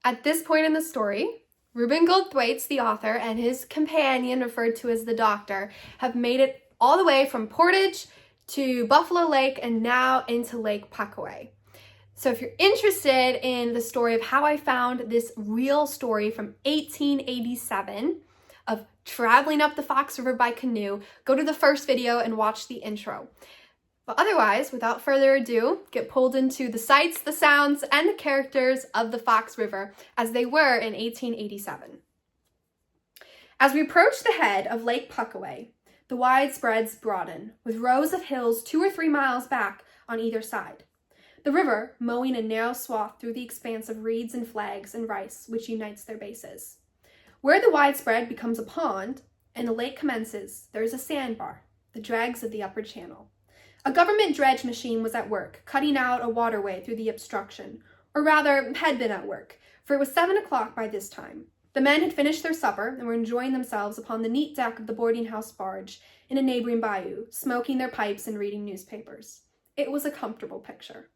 At this point in the story, Reuben Gold Thwaites, the author, and his companion, referred to as the Doctor, have made it all the way from Portage to Buffalo Lake and now into Lake Puckaway. So if you're interested in the story of how I found this real story from 1887 of traveling up the Fox River by canoe, go to the first video and watch the intro. But otherwise, without further ado, get pulled into the sights, the sounds, and the characters of the Fox River as they were in 1887. As we approach the head of Lake Puckaway, the wide spreads broaden, with rows of hills 2 or 3 miles back on either side. The river mowing a narrow swath through the expanse of reeds and flags and rice which unites their bases. Where the widespread becomes a pond and the lake commences, there is a sandbar, the dregs of the upper channel. A government dredge machine was at work, cutting out a waterway through the obstruction, or rather, had been at work, for it was 7 o'clock by this time. The men had finished their supper and were enjoying themselves upon the neat deck of the boarding house barge in a neighboring bayou, smoking their pipes and reading newspapers. It was a comfortable picture.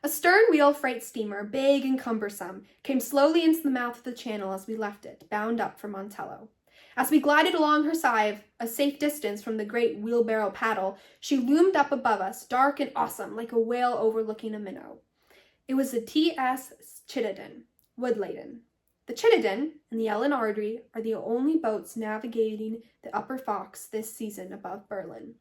A stern-wheel freight steamer, big and cumbersome, came slowly into the mouth of the channel as we left it, bound up for Montello. As we glided along her side, a safe distance from the great wheelbarrow paddle, she loomed up above us, dark and awesome, like a whale overlooking a minnow. It was the T.S. Chittenden, wood-laden. The Chittenden and the Ellen Ardrey are the only boats navigating the Upper Fox this season above Berlin.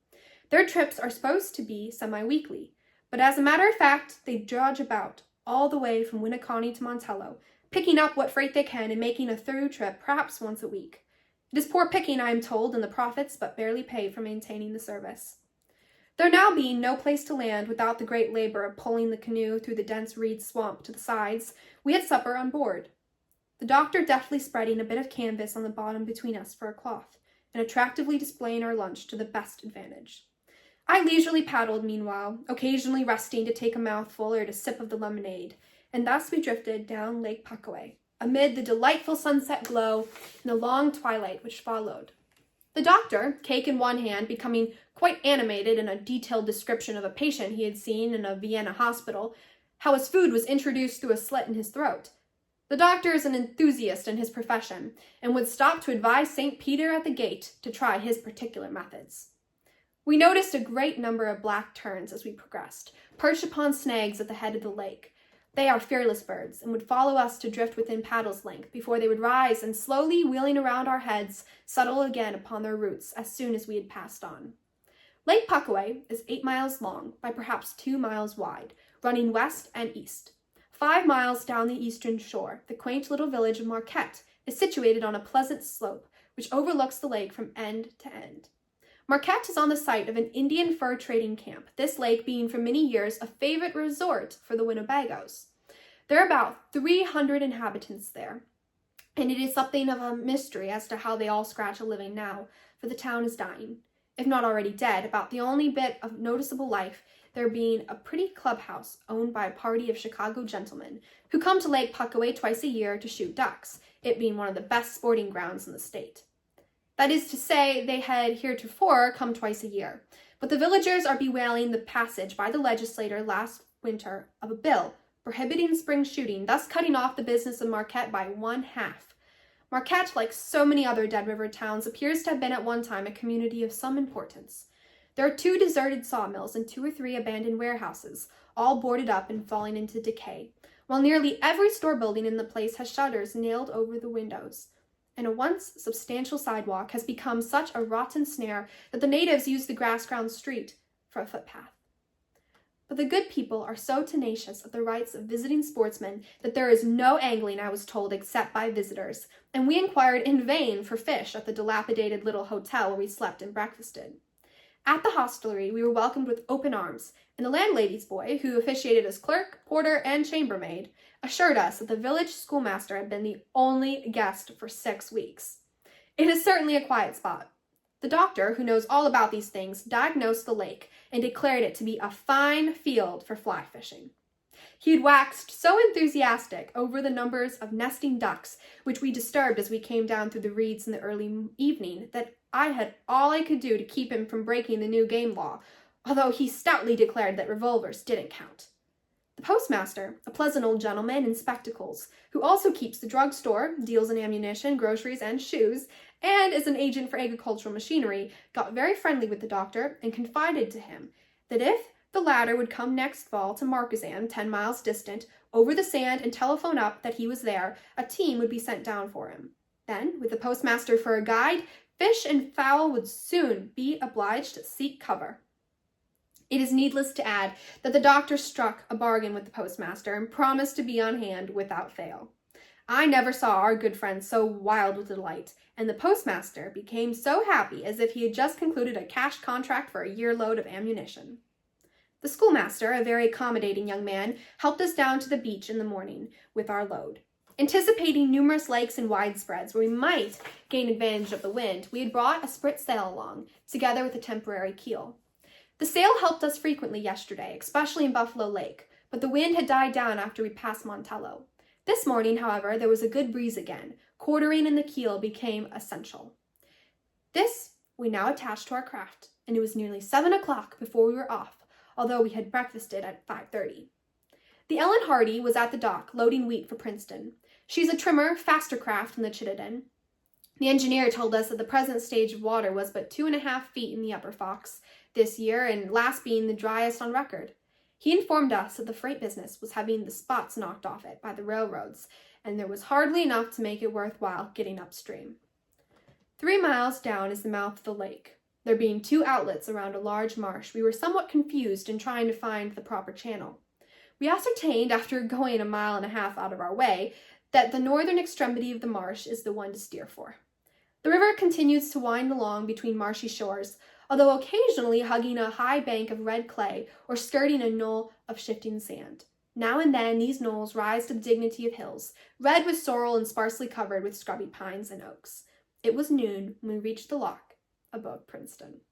Their trips are supposed to be semi-weekly, but as a matter of fact, they dodge about all the way from Winneconne to Montello, picking up what freight they can and making a through trip perhaps once a week. It is poor picking, I am told, and the profits but barely pay for maintaining the service. There now being no place to land without the great labor of pulling the canoe through the dense reed swamp to the sides, we had supper on board. The doctor deftly spreading a bit of canvas on the bottom between us for a cloth, and attractively displaying our lunch to the best advantage. I leisurely paddled meanwhile, occasionally resting to take a mouthful or to sip of the lemonade, and thus we drifted down Lake Puckaway, amid the delightful sunset glow and the long twilight which followed. The doctor, cake in one hand, becoming quite animated in a detailed description of a patient he had seen in a Vienna hospital, how his food was introduced through a slit in his throat. The doctor is an enthusiast in his profession, and would stop to advise St. Peter at the gate to try his particular methods. We noticed a great number of black terns as we progressed, perched upon snags at the head of the lake. They are fearless birds, and would follow us to drift within paddle's length before they would rise and, slowly wheeling around our heads, settle again upon their roots as soon as we had passed on. Lake Puckaway is 8 miles long by perhaps 2 miles wide, running west and east. 5 miles down the eastern shore, the quaint little village of Marquette is situated on a pleasant slope which overlooks the lake from end to end. Marquette is on the site of an Indian fur trading camp, this lake being for many years a favorite resort for the Winnebagoes. There are about 300 inhabitants there, and it is something of a mystery as to how they all scratch a living now, for the town is dying, if not already dead, about the only bit of noticeable life there being a pretty clubhouse owned by a party of Chicago gentlemen who come to Lake Puckaway twice a year to shoot ducks, it being one of the best sporting grounds in the state. That is to say, they had heretofore come twice a year, but the villagers are bewailing the passage by the legislature last winter of a bill prohibiting spring shooting, thus cutting off the business of Marquette by 1/2. Marquette, like so many other Dead River towns, appears to have been at one time a community of some importance. There are 2 deserted sawmills and 2 or 3 abandoned warehouses, all boarded up and falling into decay, while nearly every store building in the place has shutters nailed over the windows, and a once substantial sidewalk has become such a rotten snare that the natives use the grass-ground street for a footpath. But the good people are so tenacious of the rights of visiting sportsmen that there is no angling, I was told, except by visitors, and we inquired in vain for fish at the dilapidated little hotel where we slept and breakfasted. At the hostelry, we were welcomed with open arms, and the landlady's boy, who officiated as clerk, porter, and chambermaid, assured us that the village schoolmaster had been the only guest for 6 weeks. It is certainly a quiet spot. The doctor, who knows all about these things, diagnosed the lake and declared it to be a fine field for fly fishing. He had waxed so enthusiastic over the numbers of nesting ducks, which we disturbed as we came down through the reeds in the early evening, that I had all I could do to keep him from breaking the new game law, although he stoutly declared that revolvers didn't count. The The postmaster, a pleasant old gentleman in spectacles, who also keeps the drugstore, deals in ammunition, groceries, and shoes, and is an agent for agricultural machinery, got very friendly with the doctor and confided to him that if the latter would come next fall to Marquezan, 10 miles distant, over the sand and telephone up that he was there, a team would be sent down for him. Then, with the postmaster for a guide, fish and fowl would soon be obliged to seek cover. It is needless to add that the doctor struck a bargain with the postmaster and promised to be on hand without fail. I never saw our good friend so wild with delight, and the postmaster became so happy as if he had just concluded a cash contract for a year-load of ammunition. The schoolmaster, a very accommodating young man, helped us down to the beach in the morning with our load. Anticipating numerous lakes and wide spreads where we might gain advantage of the wind, we had brought a sprit sail along, together with a temporary keel. The sail helped us frequently yesterday, especially in Buffalo Lake, but the wind had died down after we passed Montello. This morning, however, there was a good breeze again. Quartering in the keel became essential. This we now attached to our craft, and it was nearly 7 o'clock before we were off, although we had breakfasted at 5:30. The Ellen Hardy was at the dock loading wheat for Princeton. She's a trimmer, faster craft than the Chittenden. The engineer told us that the present stage of water was but 2.5 feet in the Upper Fox this year, and last being the driest on record. He informed us that the freight business was having the spots knocked off it by the railroads, and there was hardly enough to make it worthwhile getting upstream. 3 miles down is the mouth of the lake. There being 2 outlets around a large marsh, we were somewhat confused in trying to find the proper channel. We ascertained, after going 1.5 miles out of our way, that the northern extremity of the marsh is the one to steer for. The river continues to wind along between marshy shores, although occasionally hugging a high bank of red clay or skirting a knoll of shifting sand. Now and then these knolls rise to the dignity of hills, red with sorrel and sparsely covered with scrubby pines and oaks. It was noon when we reached the lock above Princeton.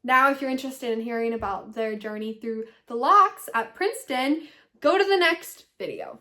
Now, if you're interested in hearing about their journey through the locks at Princeton, go to the next video.